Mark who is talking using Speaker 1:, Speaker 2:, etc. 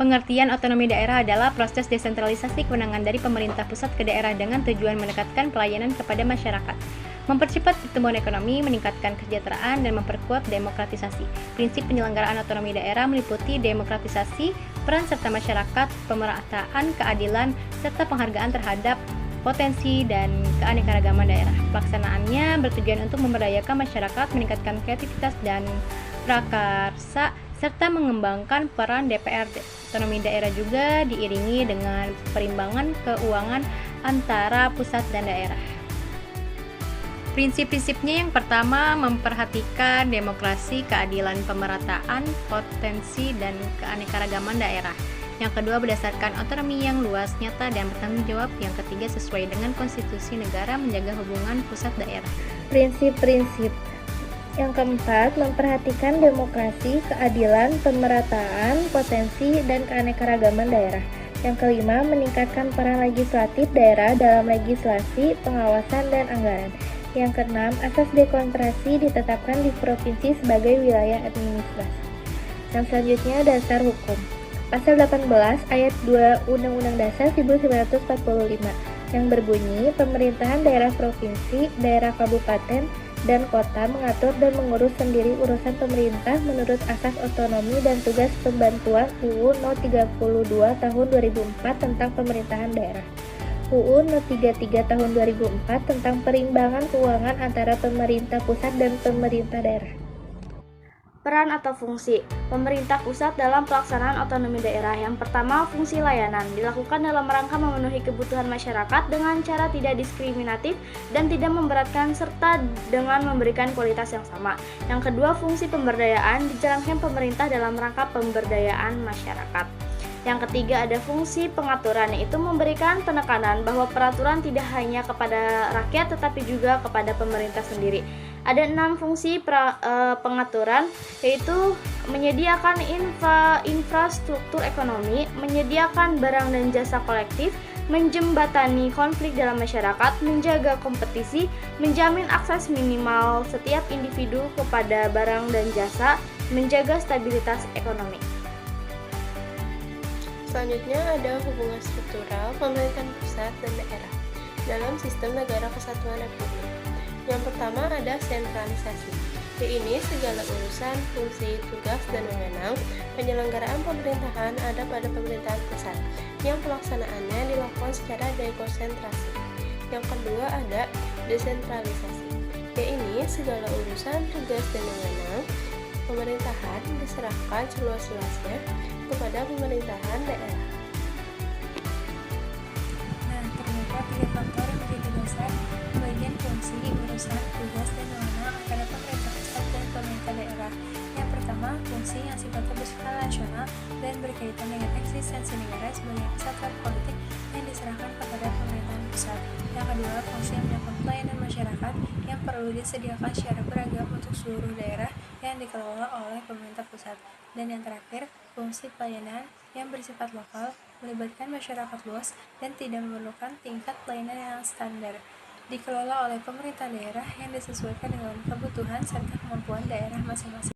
Speaker 1: Pengertian otonomi daerah adalah proses desentralisasi kewenangan dari pemerintah pusat ke daerah dengan tujuan mendekatkan pelayanan kepada masyarakat, mempercepat pertumbuhan ekonomi, meningkatkan kesejahteraan, dan memperkuat demokratisasi. Prinsip penyelenggaraan otonomi daerah meliputi demokratisasi, peran serta masyarakat, pemerataan, keadilan, serta penghargaan terhadap potensi dan keanekaragaman daerah. Pelaksanaannya bertujuan untuk memberdayakan masyarakat, meningkatkan kreativitas dan prakarsa, serta mengembangkan peran DPR. Otonomi daerah juga diiringi dengan perimbangan keuangan antara pusat dan daerah. Prinsip-prinsipnya yang pertama memperhatikan demokrasi, keadilan, pemerataan, potensi, dan keanekaragaman daerah. Yang kedua berdasarkan otonomi yang luas, nyata, dan bertanggung jawab. Yang ketiga sesuai dengan konstitusi negara menjaga hubungan pusat daerah.
Speaker 2: Prinsip-prinsip. Yang keempat, memperhatikan demokrasi, keadilan, pemerataan, potensi, dan keanekaragaman daerah. Yang kelima, meningkatkan peran legislatif daerah dalam legislasi, pengawasan, dan anggaran. Yang keenam, asas dekonsentrasi ditetapkan di provinsi sebagai wilayah administrasi. Yang selanjutnya, dasar hukum. Pasal 18 ayat 2 Undang-Undang Dasar 1945 yang berbunyi, pemerintahan daerah provinsi, daerah kabupaten, dan kota mengatur dan mengurus sendiri urusan pemerintah menurut asas otonomi dan tugas pembantuan UU No 32 Tahun 2004 tentang pemerintahan daerah. UU No 33 Tahun 2004 tentang perimbangan keuangan antara pemerintah pusat dan pemerintah daerah.
Speaker 3: Peran atau fungsi pemerintah pusat dalam pelaksanaan otonomi daerah. Yang pertama, fungsi layanan dilakukan dalam rangka memenuhi kebutuhan masyarakat dengan cara tidak diskriminatif dan tidak memberatkan serta dengan memberikan kualitas yang sama. Yang kedua, fungsi pemberdayaan dijalankan pemerintah dalam rangka pemberdayaan masyarakat. Yang ketiga ada fungsi pengaturan, yaitu memberikan penekanan bahwa peraturan tidak hanya kepada rakyat tetapi juga kepada pemerintah sendiri. Ada 6 fungsi pengaturan, yaitu menyediakan infrastruktur ekonomi, menyediakan barang dan jasa kolektif, menjembatani konflik dalam masyarakat, menjaga kompetisi, menjamin akses minimal setiap individu kepada barang dan jasa, menjaga stabilitas ekonomi.
Speaker 4: Selanjutnya ada hubungan struktural pemerintahan pusat dan daerah dalam sistem negara kesatuan Republik. Yang pertama ada sentralisasi. Ini segala urusan, fungsi, tugas, dan wewenang penyelenggaraan pemerintahan ada pada pemerintahan pusat, yang pelaksanaannya dilakukan secara dekonsentrasi. Yang kedua ada desentralisasi. Ini segala urusan, tugas, dan wewenang pemerintahan diserahkan seluas-luasnya kepada pemerintahan daerah.
Speaker 5: Nah, terdapat 3 faktor yang menjadi dasar pembagian fungsi, urusan, tugas, dan wewenang antara pemerintah pusat dan pemerintah daerah. Yang pertama, fungsi yang sifatnya bersifat nasional dan berkaitan dengan eksistensi negara sebagai kesatuan politik yang diserahkan kepada pemerintahan pusat. Yang kedua, fungsi yang menyangkut pelayanan masyarakat yang perlu disediakan secara beragam untuk seluruh daerah yang dikelola oleh pemerintah pusat. Dan yang terakhir, fungsi pelayanan yang bersifat lokal, melibatkan masyarakat luas dan tidak memerlukan tingkat pelayanan yang standar, dikelola oleh pemerintah daerah yang disesuaikan dengan kebutuhan serta kemampuan daerah masing-masing.